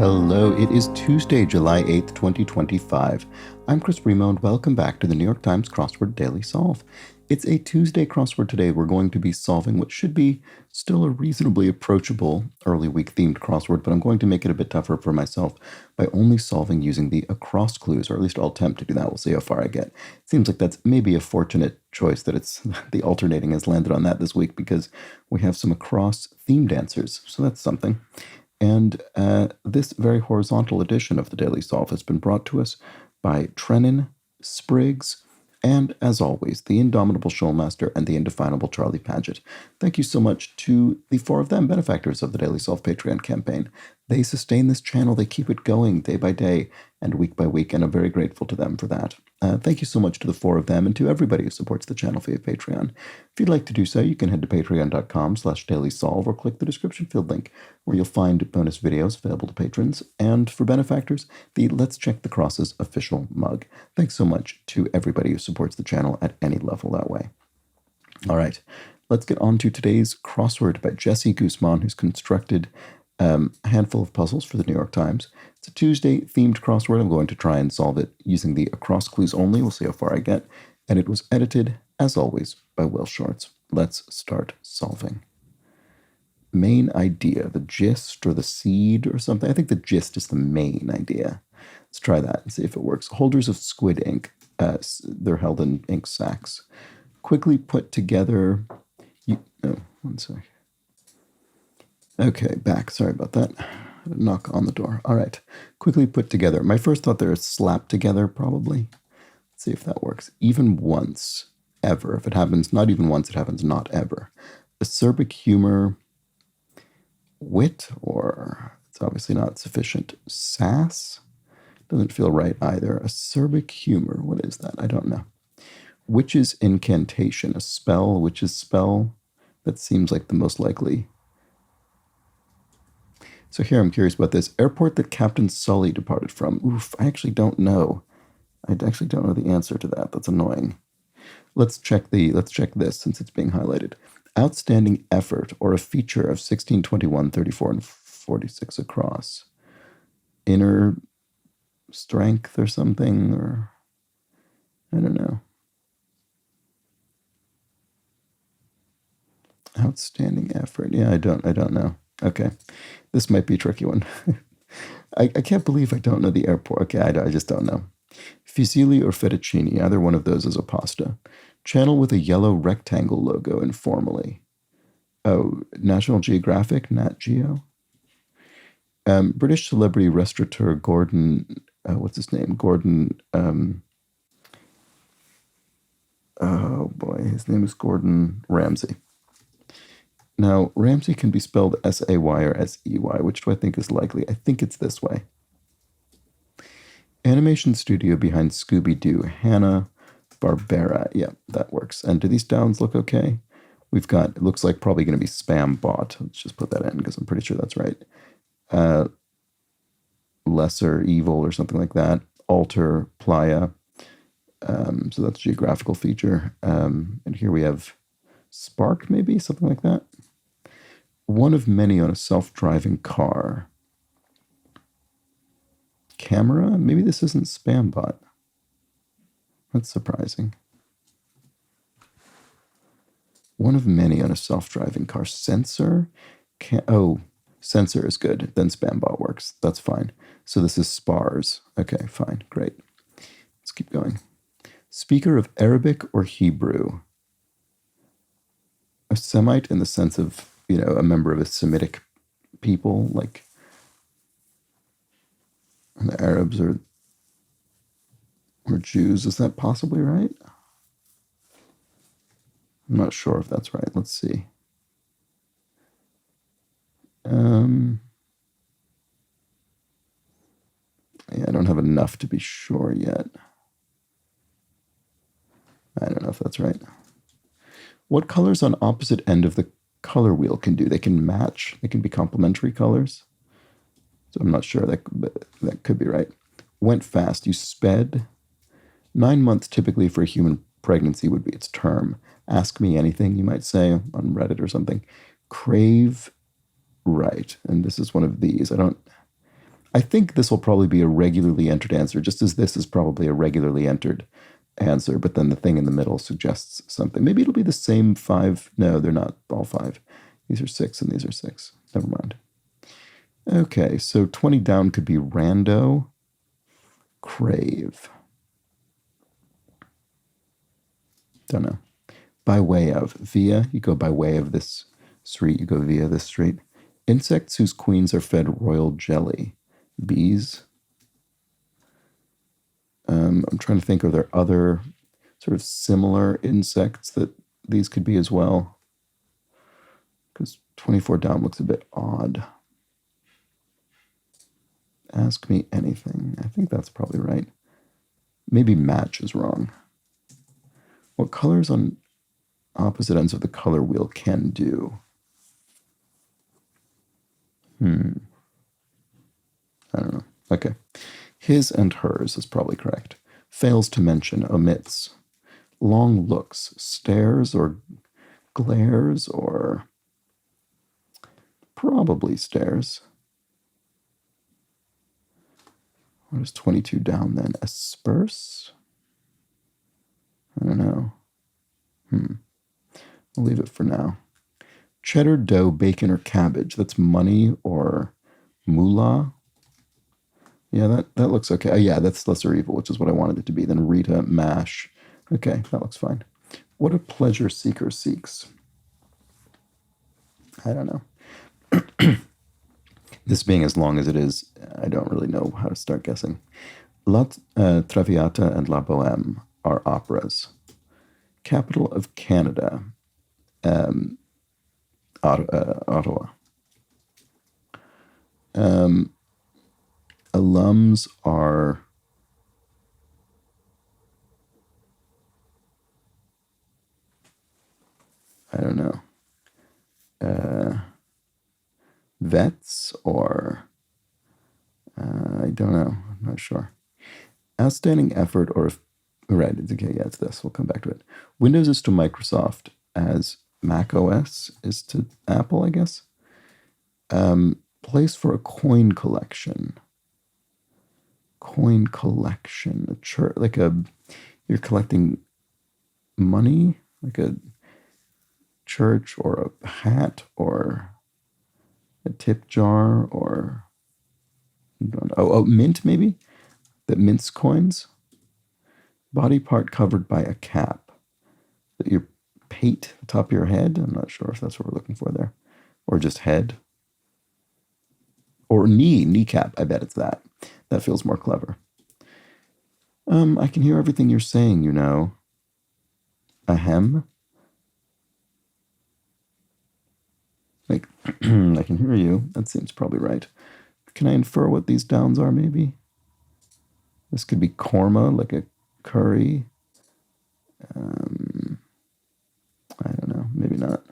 Hello, it is Tuesday, July 8th, 2025. I'm Chris Remo, and welcome back to the New York Times Crossword Daily Solve. It's a Tuesday crossword today. We're going to be solving what should be still a reasonably approachable early week themed crossword, but I'm going to make it a bit tougher for myself by only solving using the across clues, or at least I'll attempt to do that. We'll see how far I get. It seems like that's maybe a fortunate choice that it's the alternating has landed on that this week because we have some across themed answers, so that's something. And this very horizontal edition of the Daily Solve has been brought to us by Trennan, Spriggs, and, as always, the indomitable Shoalmaster and the indefinable Charlie Paget. Thank you so much to the four of them, benefactors of the Daily Solve Patreon campaign. They sustain this channel, they keep it going day by day and week by week, and I'm very grateful to them for that. Thank you so much to the four of them and to everybody who supports the channel via Patreon. If you'd like to do so, you can head to patreon.com/dailysolve or click the description field link where you'll find bonus videos available to patrons. And for benefactors, the Let's Check the Crosses official mug. Thanks so much to everybody who supports the channel at any level that way. All right, let's get on to today's crossword by Jesse Guzman, who's constructed a handful of puzzles for the New York Times. It's a Tuesday-themed crossword. I'm going to try and solve it using the across clues only. We'll see how far I get. And it was edited, as always, by Will Shorts. Let's start solving. Main idea, the gist or the seed or something. I think the gist is the main idea. Let's try that and see if it works. Holders of squid ink. They're held in ink sacs. Quickly put together. One sec. Okay, back. Sorry about that. Knock on the door. All right. Quickly put together. My first thought there is slap together, probably. Let's see if that works. Even once, ever. If it happens not even once, it happens not ever. Acerbic humor, wit, or it's obviously not sufficient. Sass doesn't feel right either. Acerbic humor. What is that? I don't know. Witch's incantation. A spell, witch's spell. That seems like the most likely. So here I'm curious about this. Airport that Captain Sully departed from. Oof, I actually don't know. I actually don't know the answer to that. That's annoying. Let's check this since it's being highlighted. Outstanding effort or a feature of 1621, 34, and 46 across. Inner strength or something, or I don't know. Outstanding effort. Yeah, I don't know. Okay, this might be a tricky one. I can't believe I don't know the airport. Okay, I just don't know. Fusilli or fettuccine, either one of those is a pasta. Channel with a yellow rectangle logo informally. Oh, National Geographic, Nat Geo. British celebrity restaurateur Gordon, what's his name? Gordon, oh boy, his name is Gordon Ramsay. Now, Ramsay can be spelled S-A-Y or S-E-Y. Which do I think is likely? I think it's this way. Animation studio behind Scooby-Doo, Hanna-Barbera. Yeah, that works. And do these downs look okay? We've got, it looks like probably going to be Spam Bot. Let's just put that in because I'm pretty sure that's right. Lesser Evil or something like that. Alter, Playa. So that's geographical feature. And here we have Spark, maybe, something like that. One of many on a self-driving car. Camera? Maybe this isn't Spambot. That's surprising. One of many on a self-driving car. Sensor? Sensor is good. Then Spambot works. That's fine. So this is Spars. Okay, fine. Great. Let's keep going. Speaker of Arabic or Hebrew? A Semite in the sense of, a member of a Semitic people, like the Arabs or Jews. Is that possibly right? I'm not sure if that's right. Let's see. Yeah, I don't have enough to be sure yet. I don't know if that's right. What colors on opposite end of the color wheel can do? They can match. They can be complementary colors. So I'm not sure. That could be right. Went fast. You sped. 9 months typically for a human pregnancy would be its term. Ask me anything, you might say, on Reddit or something. Crave right. And this is one of these. I think this will probably be a regularly entered answer, just as this is probably a regularly entered answer, but then the thing in the middle suggests something. Maybe it'll be the same five. No, they're not all five. These are six and these are six. Never mind. Okay, so 20 down could be rando, crave. Don't know. By way of. Via, you go by way of this street, you go via this street. Insects whose queens are fed royal jelly. Bees. I'm trying to think, are there other sort of similar insects that these could be as well? Because 24 down looks a bit odd. Ask me anything. I think that's probably right. Maybe match is wrong. What colors on opposite ends of the color wheel can do? I don't know. Okay. His and hers is probably correct. Fails to mention, omits. Long looks, stares or glares or probably stares. What is 22 down then? Asperse? I don't know. I'll leave it for now. Cheddar, dough, bacon, or cabbage. That's money or moolah. Yeah, that looks okay. Oh, yeah, that's lesser evil, which is what I wanted it to be. Then Rita, mash. Okay, that looks fine. What a pleasure seeker seeks. I don't know. This being as long as it is, I don't really know how to start guessing. La Traviata and La Boheme are operas. Capital of Canada, Ottawa. Alums are I don't know. Vets or I don't know. I'm not sure. Outstanding effort or right, okay, yeah, it's this. We'll come back to it. Windows is to Microsoft as Mac OS is to Apple, I guess. Place for a coin collection. Coin collection. A church, like you're collecting money, like a church or a hat or a tip jar or mint maybe that mints coins. Body part covered by a cap. That your pate, the top of your head. I'm not sure if that's what we're looking for there, or just head, or kneecap. I bet it's that. That feels more clever. I can hear everything you're saying. You know. Ahem. Like, I can hear you. That seems probably right. Can I infer what these downs are, maybe? This could be korma, like a curry. I don't know. Maybe not.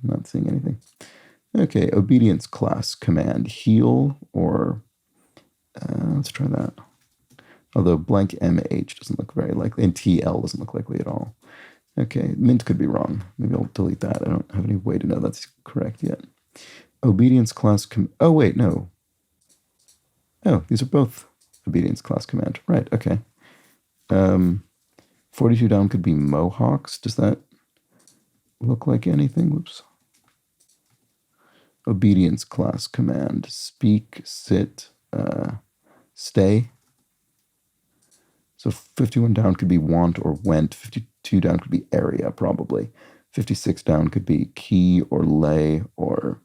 Not seeing anything. Okay, obedience class command. Heal or... let's try that. Although blank MH doesn't look very likely, and TL doesn't look likely at all. Okay, mint could be wrong. Maybe I'll delete that. I don't have any way to know that's correct yet. Obedience class oh, wait, no. Oh, these are both obedience class command. Right, okay. 42 down could be mohawks. Does that look like anything? Whoops. Obedience class command. Speak, sit, stay. So 51 down could be want or went. 52 down could be area, probably. 56 down could be key or lay or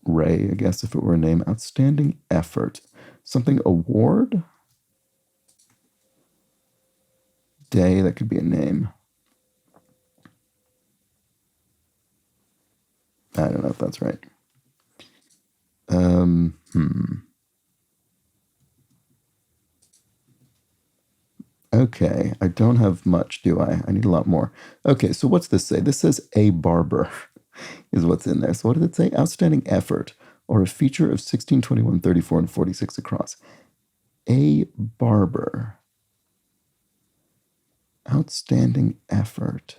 Ray, I guess, if it were a name. Outstanding effort. Something award? Day, that could be a name. I don't know if that's right. Okay, I don't have much, do I? I need a lot more. Okay, so what's this say? This says a barber is what's in there. So what did it say? Outstanding effort or a feature of 16, 21, 34, and 46 across. A barber. Outstanding effort.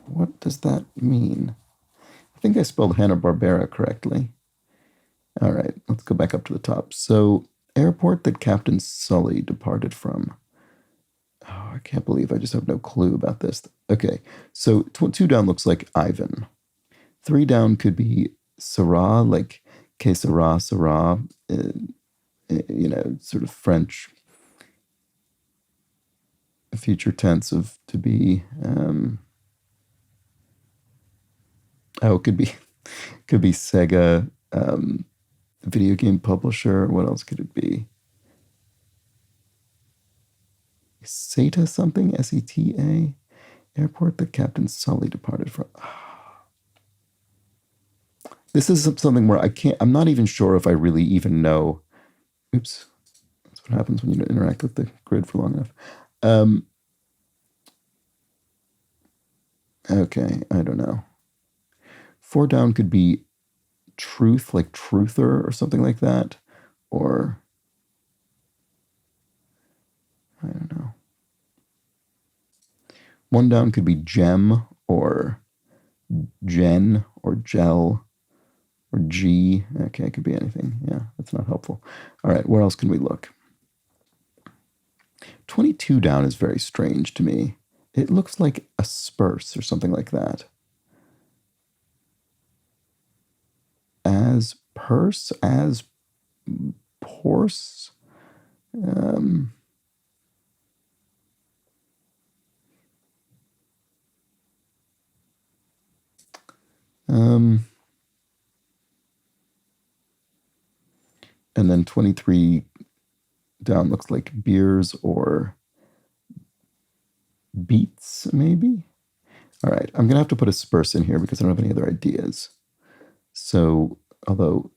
What does that mean? I think I spelled Hanna-Barbera correctly. All right, let's go back up to the top. So, airport that Captain Sully departed from. Oh, I can't believe I just have no clue about this. Okay, so 2 down looks like Ivan. 3 down could be Sarah, like que sera, sera, sort of French future tense of to be. Oh, it could be Sega, video game publisher. What else could it be? SETA something? SETA? Airport that Captain Sully departed from. This is something where I'm not even sure if I really even know. Oops. That's what happens when you interact with the grid for long enough. Okay, I don't know. 4 down could be truth, like truther or something like that. Or, I don't know. 1 down could be gem or gen or gel or G. Okay, it could be anything. Yeah, that's not helpful. All right, where else can we look? 22 down is very strange to me. It looks like asperse or something like that. As purse, as porse. And then 23 down looks like beers or beets, maybe? All right, I'm going to have to put asperse in here because I don't have any other ideas. So, although,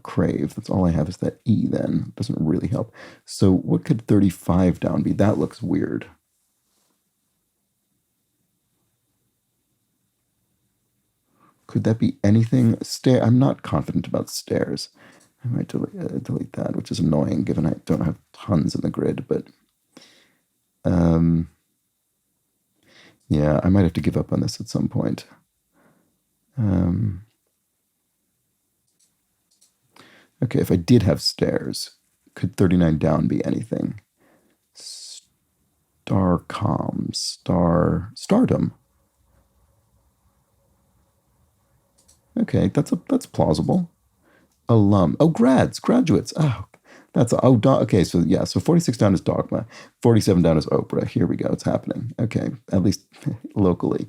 crave, that's all I have is that E then. Doesn't really help. So, what could 35 down be? That looks weird. Could that be anything? I'm not confident about stairs. I might delete that, which is annoying given I don't have tons in the grid, but yeah, I might have to give up on this at some point. Okay, if I did have stairs, could 39 down be anything? Starcom, stardom. Okay, that's plausible. Alum. Oh, graduates. Oh, okay. So yeah, so 46 down is dogma, 47 down is Oprah. Here we go. It's happening. Okay, at least locally.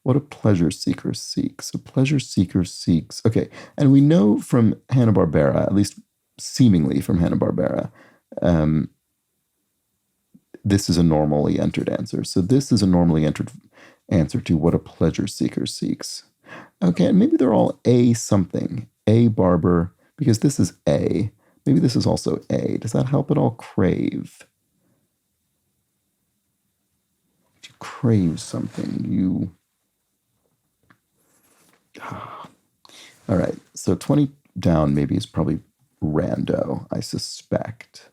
What a pleasure seeker seeks. A pleasure seeker seeks. Okay, and we know from Hanna-Barbera, at least seemingly from Hanna-Barbera, this is a normally entered answer. So this is a normally entered answer to what a pleasure seeker seeks. Okay, and maybe they're all A something. A barber, because this is A. Maybe this is also A. Does that help at all? Crave. If you crave something, you... All right, so 20 down maybe is probably rando, I suspect.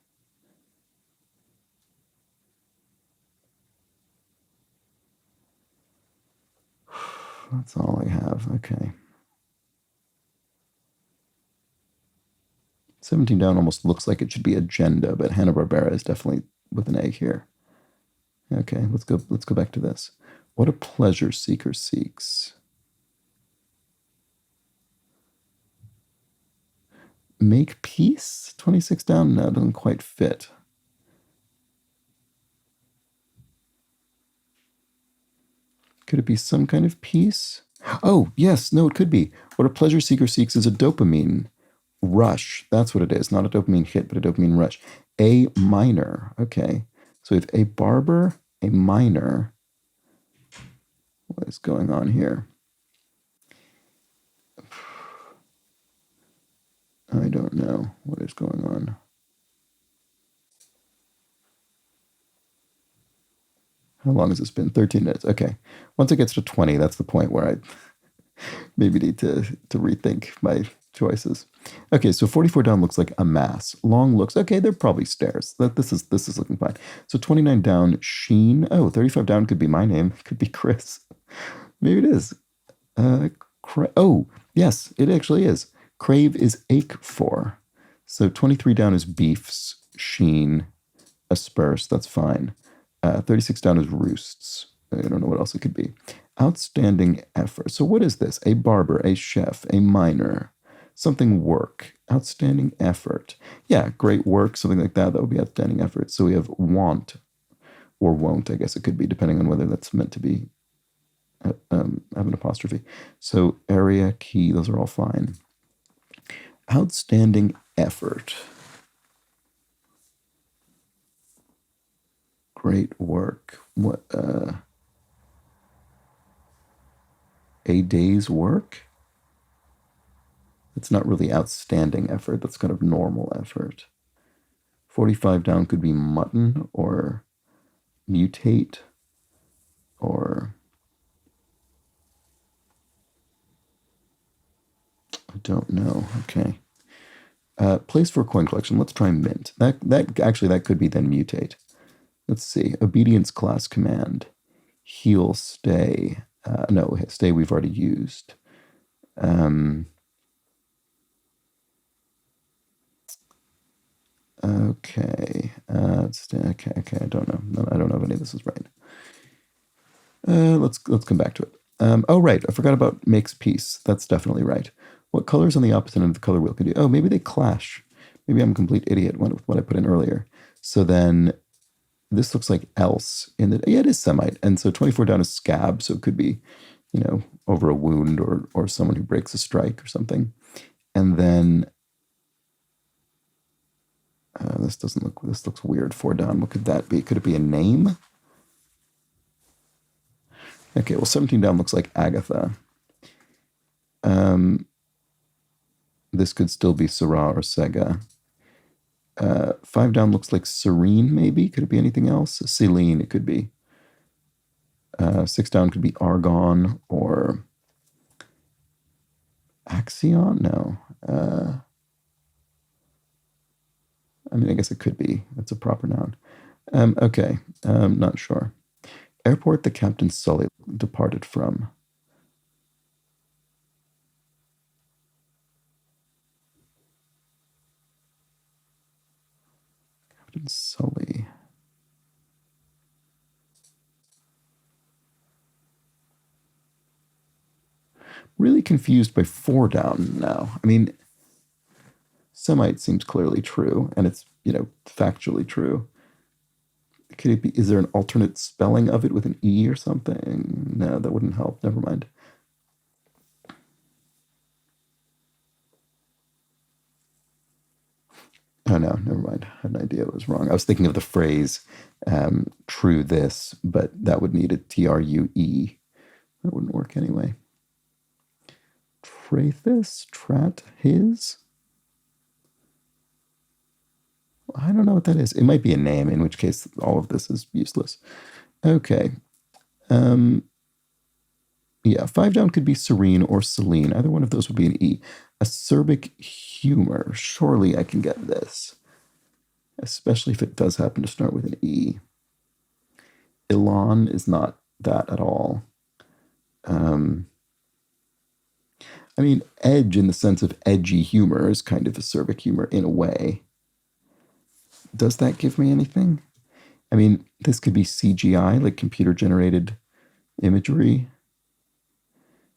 That's all I have. Okay. 17 down almost looks like it should be agenda, but Hanna-Barbera is definitely with an A here. Okay, let's go back to this. What a pleasure seeker seeks. Make peace? 26 down? No, it doesn't quite fit. Could it be some kind of peace? Oh, yes, no, it could be. What a pleasure seeker seeks is a dopamine rush. That's what it is. Not a dopamine hit, but a dopamine rush. A minor. Okay. So we have a barber, a minor. What is going on here? I don't know what is going on. How long has this been? 13 minutes. Okay. Once it gets to 20, that's the point where I maybe need to rethink my choices. Okay, so 44 down looks like a mass. Long looks, okay, they're probably stairs. This is looking fine. So 29 down, Sheen. Oh, 35 down could be my name. Could be Chris. Maybe it is. Oh, yes, it actually is. Crave is ache for. So 23 down is beefs, sheen, asperse. That's fine. 36 down is roosts. I don't know what else it could be. Outstanding effort. So what is this? A barber, a chef, a miner, something work. Outstanding effort. Yeah, great work, something like that. That would be outstanding effort. So we have want or won't, I guess it could be, depending on whether that's meant to be have an apostrophe. So area, key, those are all fine. Outstanding effort. Great work. What? A day's work? It's not really outstanding effort. That's kind of normal effort. 45 down could be mutton or mutate or I don't know. Okay. Place for coin collection. Let's try mint. That could be then mutate. Let's see. Obedience class command. Heal stay. No, stay we've already used. Okay. Okay. I don't know. No, I don't know if any of this is right. Let's come back to it. Oh, right. I forgot about makes peace. That's definitely right. What colors on the opposite end of the color wheel could you? Oh, maybe they clash. Maybe I'm a complete idiot with what I put in earlier. So then this looks like else in the yeah, it is Semite. And so 24 down is scab, so it could be, over a wound or someone who breaks a strike or something. And then this looks weird. 4 down. What could that be? Could it be a name? Okay, well, 17 down looks like Agatha. This could still be Sarah or Sega. 5 down looks like Serene, maybe. Could it be anything else? Celine, it could be. 6 down could be Argon or Axion? No. I guess it could be. That's a proper noun. Okay, not sure. Airport the Captain Sully departed from. Captain Sully. Really confused by 4 down now. Semite seems clearly true, and it's, factually true. Could it be, is there an alternate spelling of it with an E or something? No, that wouldn't help. Never mind. Oh, no, never mind. I had an idea it was wrong. I was thinking of the phrase true this, but that would need a TRUE. That wouldn't work anyway. Trathis? Trat? His? I don't know what that is. It might be a name, in which case all of this is useless. Okay. Yeah, 5 down could be Serene or Celine. Either one of those would be an E. Acerbic humor. Surely I can get this. Especially if it does happen to start with an E. Elon is not that at all. Edge in the sense of edgy humor is kind of acerbic humor in a way. Does that give me anything? This could be CGI, like computer-generated imagery.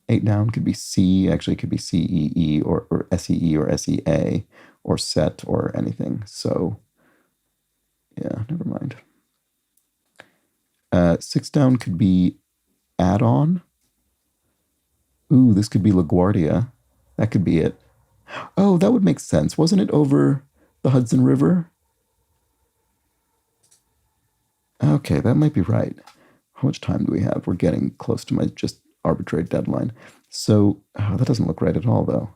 8 down could be C, actually it could be CEE or SEE or SEA or set or anything. So, yeah, never mind. 6 down could be add-on. Ooh, this could be LaGuardia. That could be it. Oh, that would make sense. Wasn't it over the Hudson River? Okay, that might be right. How much time do we have? We're getting close to my just arbitrary deadline. So, that doesn't look right at all, though.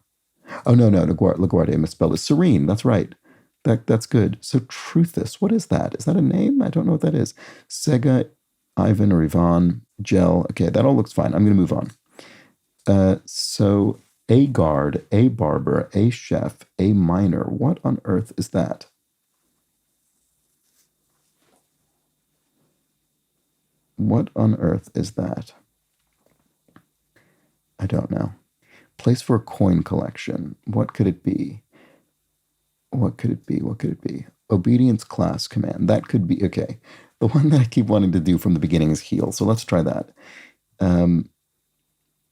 Oh, no, LaGuardia misspelled is Serene. That's right. That's good. So, Truthis, what is that? Is that a name? I don't know what that is. Sega, Ivan or Ivan, Gel. Okay, that all looks fine. I'm going to move on. So, a guard, a barber, a chef, a miner. What on earth is that? What on earth is that? I don't know. Place for a coin collection. What could it be? What could it be? What could it be? Obedience class command. That could be, okay. The one that I keep wanting to do from the beginning is heal. So let's try that.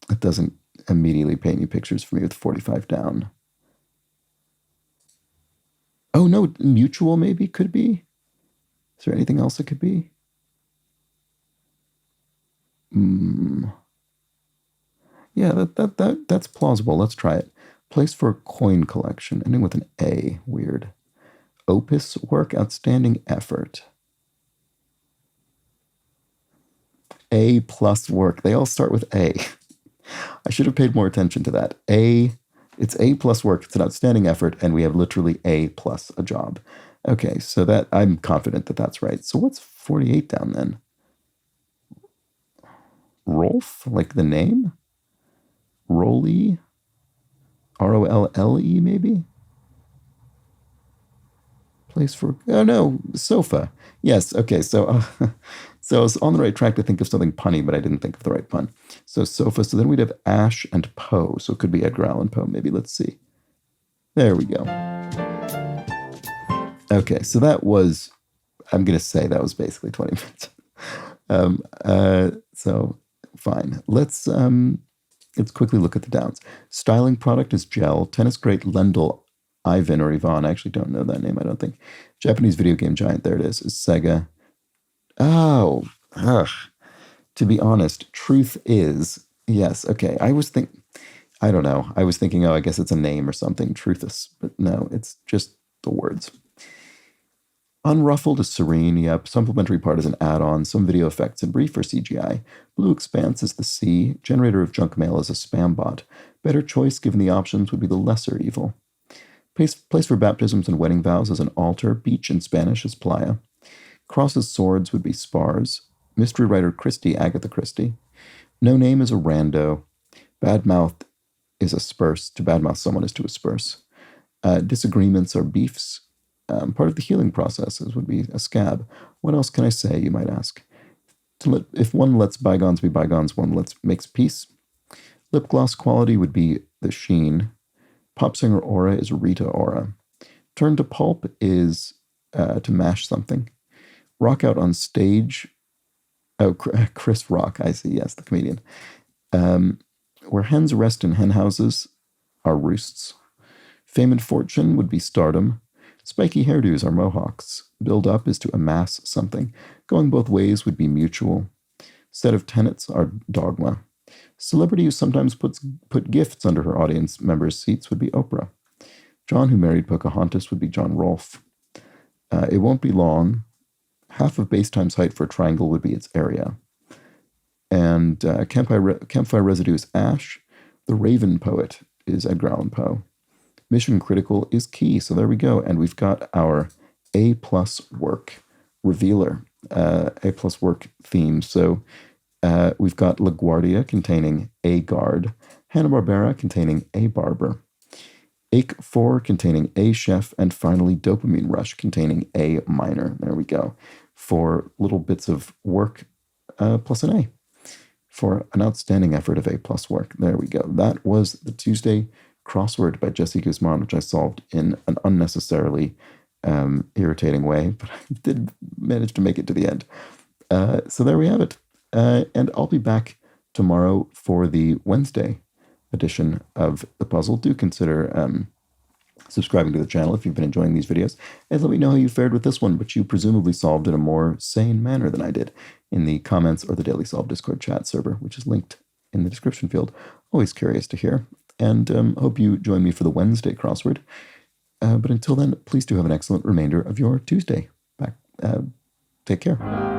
It doesn't immediately paint me pictures for me with 45 down. Oh, no, mutual maybe could be. Is there anything else it could be? Yeah, that's plausible. Let's try it. Place for a coin collection, ending with an A. Weird. Opus work, outstanding effort. A plus work. They all start with A. I should have paid more attention to that. It's A plus work. It's an outstanding effort, and we have literally A plus a job. Okay, so that I'm confident that that's right. So what's 48 down then? Rolf, like the name? Rolle? Rolle maybe? Place for, oh no, sofa. Yes, okay, so so I was on the right track to think of something punny, but I didn't think of the right pun. So sofa, so then we'd have Ash and Poe, so it could be Edgar Allan Poe, maybe, let's see. There we go. Okay, so that was, I'm going to say that was basically 20 minutes. So fine. Let's quickly look at the downs. Styling product is gel. Tennis great Lendl Ivan or Ivan. I actually don't know that name, I don't think. Japanese video game giant, there it is Sega. Oh, ugh. To be honest, truth is, yes, okay. I don't know. I was thinking, oh, I guess it's a name or something, Truthus. But no, it's just the words. Unruffled is serene, yep. Supplementary part is an add-on. Some video effects and brief for CGI. Blue Expanse is the C. Generator of junk mail is a spam bot. Better choice given the options would be the lesser evil. Place for baptisms and wedding vows is an altar. Beach in Spanish is playa. Cross's swords would be spars. Mystery writer Christie, Agatha Christie. No name is a rando. Badmouth is a spurse. To badmouth someone is to asperse. Disagreements are beefs. Part of the healing processes would be a scab. What else can I say, you might ask? If one lets bygones be bygones, one makes peace. Lip gloss quality would be the sheen. Pop singer aura is Rita Ora. Turn to pulp is to mash something. Rock out on stage. Oh, Chris Rock, I see, yes, the comedian. Where hens rest in hen houses are roosts. Fame and fortune would be stardom. Spiky hairdos are mohawks. Build up is to amass something. Going both ways would be mutual. Set of tenets are dogma. Celebrity who sometimes put gifts under her audience members' seats would be Oprah. John who married Pocahontas would be John Rolfe. It won't be long. Half of base times height for a triangle would be its area. And campfire residue is ash. The Raven poet is Edgar Allan Poe. Mission critical is key. So there we go. And we've got our A plus work revealer, A plus work theme. So we've got LaGuardia containing A guard, Hanna-Barbera containing A barber, Ache 4 containing A chef, and finally Dopamine Rush containing A minor. There we go. 4 little bits of work plus an A for an outstanding effort of A plus work. There we go. That was the Tuesday crossword by Jesse Guzman, which I solved in an unnecessarily irritating way, but I did manage to make it to the end. So there we have it. And I'll be back tomorrow for the Wednesday edition of the puzzle. Do consider subscribing to the channel if you've been enjoying these videos, and let me know how you fared with this one, which you presumably solved in a more sane manner than I did, in the comments or the Daily Solve Discord chat server, which is linked in the description field. Always curious to hear, and hope you join me for the Wednesday crossword. But until then, please do have an excellent remainder of your Tuesday. Take care.